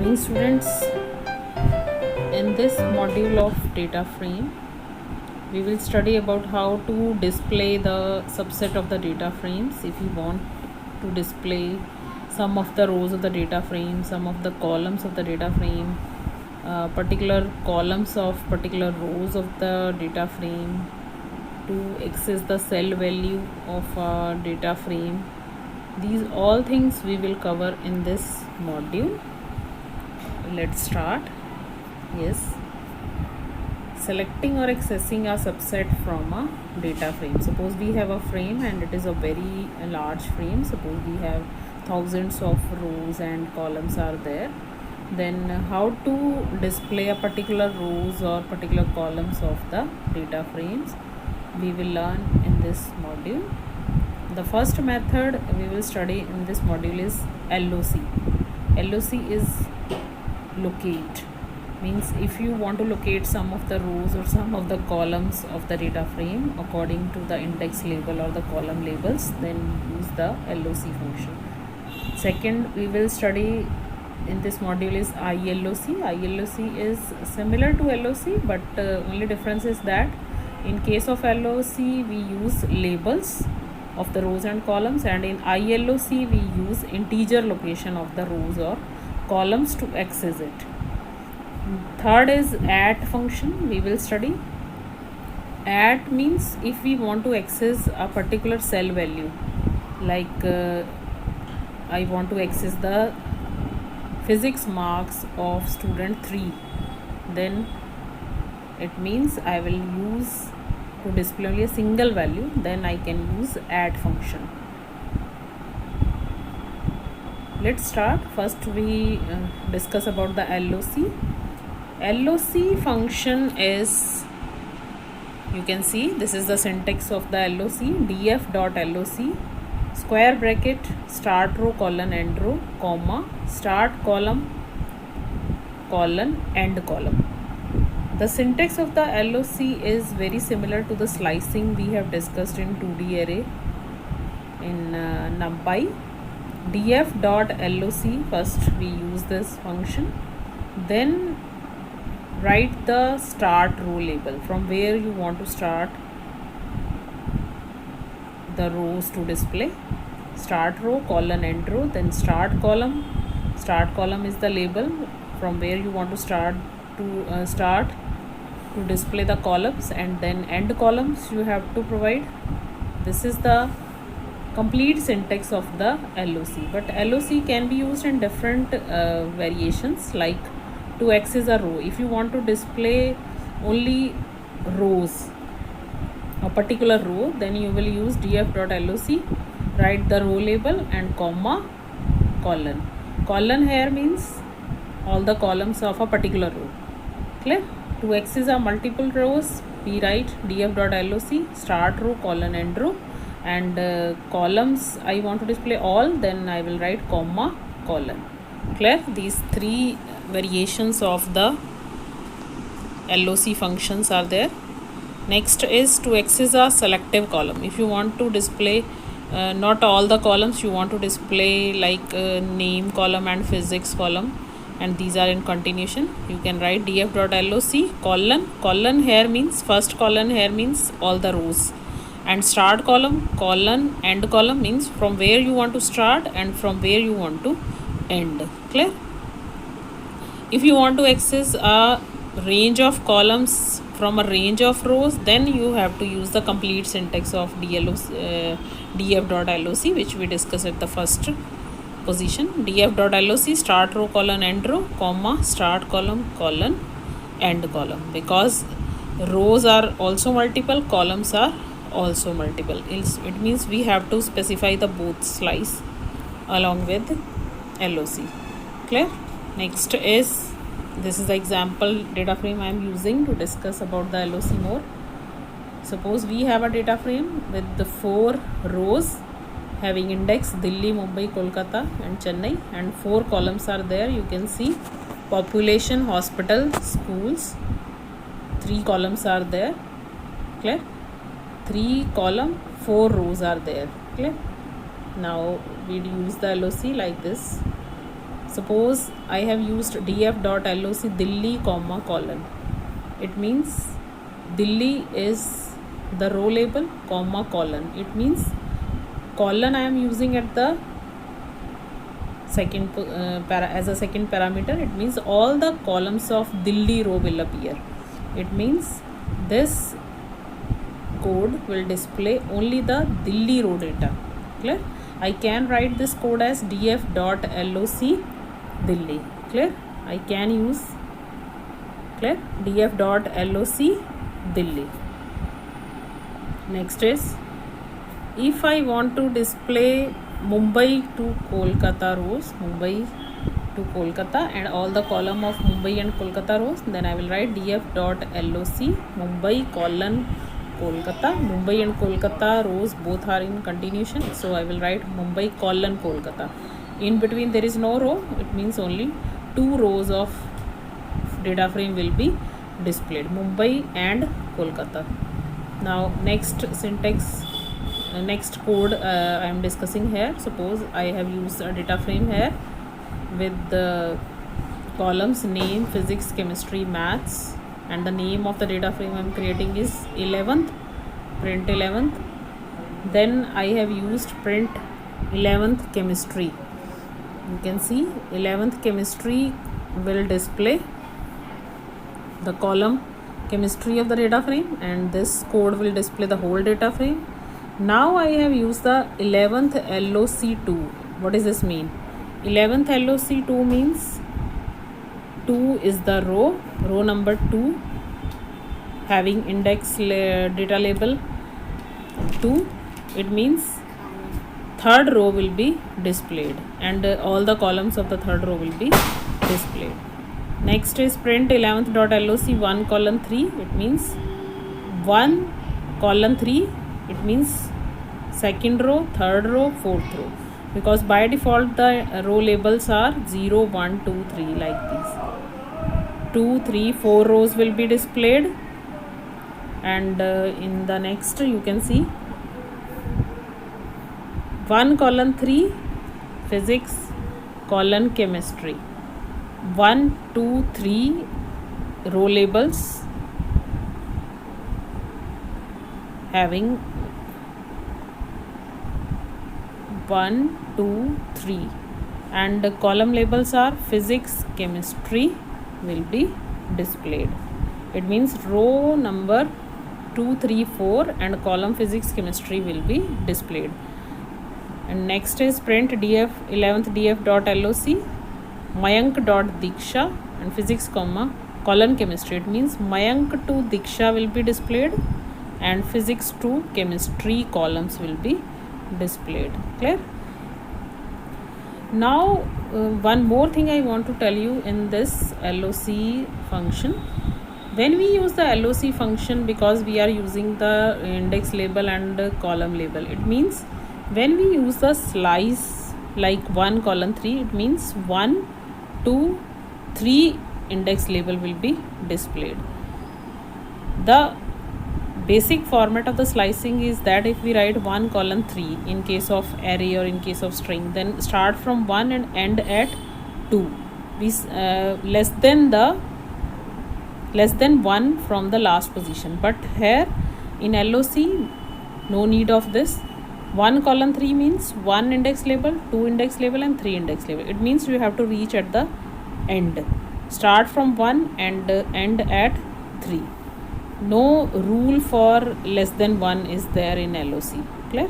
Morning students. In this module of data frame we will study about how to display the subset of the data frames. If you want to display some of the rows of the data frame, some of the columns of the data frame, particular columns of particular rows of the data frame, to access the cell value of a data frame, these all things we will cover in this module. Let's start. Yes, selecting or accessing a subset from a data frame. Suppose we have a frame and it is a very large frame. Suppose we have thousands of rows and columns are there. Then how to display a particular rows or particular columns of the data frames we will learn in this module. The first method we will study in this module is LOC. LOC is locate, means if you want to locate some of the rows or some of the columns of the data frame according to the index label or the column labels, then use the LOC function. Second we will study in this module is ILOC. ILOC is similar to LOC, but only difference is that in case of LOC we use labels of the rows and columns, and in ILOC we use integer location of the rows or columns to access it. Third is add function we will study. Add means if we want to access a particular cell value, like I want to access the physics marks of student 3, then it means I will use to display only a single value, then I can use add function. Let's start. First we discuss about the LOC. LOC function is, you can see this is the syntax of the LOC. df.loc square bracket start row colon end row comma start column colon end column. The syntax of the LOC is very similar to the slicing we have discussed in 2D array in NumPy. df.loc, first we use this function, then write the start row label from where you want to start the rows to display. Start row colon end row, then start column. Start column is the label from where you want to start to display the columns, and then end columns you have to provide. This is the complete syntax of the LOC, but LOC can be used in different variations, like to access a row. If you want to display only rows, a particular row, then you will use df.loc, write the row label and comma colon. Colon here means all the columns of a particular row. Clear? To access a multiple rows, we write df.loc start row colon end row, and columns I want to display all, then I will write comma colon. Clear? These three variations of the LOC functions are there. Next is to access a selective column. If you want to display not all the columns, you want to display like name column and physics column, and these are in continuation, you can write df.loc colon here means first column here means all the rows, and start column colon end column means from where you want to start and from where you want to end. Clear? If you want to access a range of columns from a range of rows, then you have to use the complete syntax of df.loc, which we discussed at the first position. df.loc start row colon end row comma start column colon end column, because rows are also multiple, columns are also multiple. It means we have to specify the both slice along with LOC. Clear? Next is, this is the example data frame I am using to discuss about the LOC more. Suppose we have a data frame with the 4 rows having index Delhi, Mumbai, Kolkata and Chennai, and 4 columns are there. You can see population, hospital, schools. 3 columns are there. Clear? 3 column, 4 rows are there. Clear? Now we use the LOC like this. Suppose I have used df.loc Delhi comma colon. It means Delhi is the row label comma colon. It means colon I am using at the second as a second parameter. It means all the columns of Delhi row will appear. It means this code will display only the Delhi row data. Clear? I can write this code as df.loc Delhi. Clear? I can use clear df.loc Delhi. Next is, if I want to display Mumbai to Kolkata rows, Mumbai to Kolkata and all the column of Mumbai and Kolkata rows, then I will write df.loc Mumbai colon Kolkata. Mumbai and Kolkata rows both are in continuation, so I will write Mumbai colon Kolkata. In between there is no row, it means only two rows of data frame will be displayed, Mumbai and Kolkata. Now next syntax, next code I am discussing here. Suppose I have used a data frame here with the columns name, physics, chemistry, maths, and the name of the data frame I am creating is 11th, print 11th. Then I have used print 11th chemistry. You can see 11th chemistry will display the column chemistry of the data frame, and this code will display the whole data frame. Now I have used the 11th LOC2. What does this mean? 11th LOC2 means 2 is the row number 2 having index data label 2. It means third row will be displayed and all the columns of the third row will be displayed. Next is print 11th.loc 1 colon 3. It means 1 colon 3. It means second row, third row, fourth row, because by default the row labels are 0, 1, 2, 3 like these. 2, 3, 4 rows will be displayed, and in the next you can see 1 colon 3 physics colon chemistry. 1, 2, 3 row labels having 1, 2, 3, and the column labels are physics, chemistry will be displayed. It means row number 2, 3, 4 and column physics, chemistry will be displayed. And next is print 11th df.loc Mayank.Diksha and physics comma colon chemistry. It means Mayank to Diksha will be displayed and physics to chemistry columns will be displayed. Clear? Now one more thing I want to tell you in this LOC function. When we use the LOC function, because we are using the index label and column label, it means when we use the slice like 1 colon 3, it means 1, 2, 3 index label will be displayed. The basic format of the slicing is that if we write 1 colon 3 in case of array or in case of string, then start from 1 and end at 2. We less than 1 from the last position. But here in LOC, no need of this. 1 colon 3 means 1 index label, 2 index label and 3 index label. It means you have to reach at the end. Start from 1 and end at 3. No rule for less than 1 is there in LOC. Clear?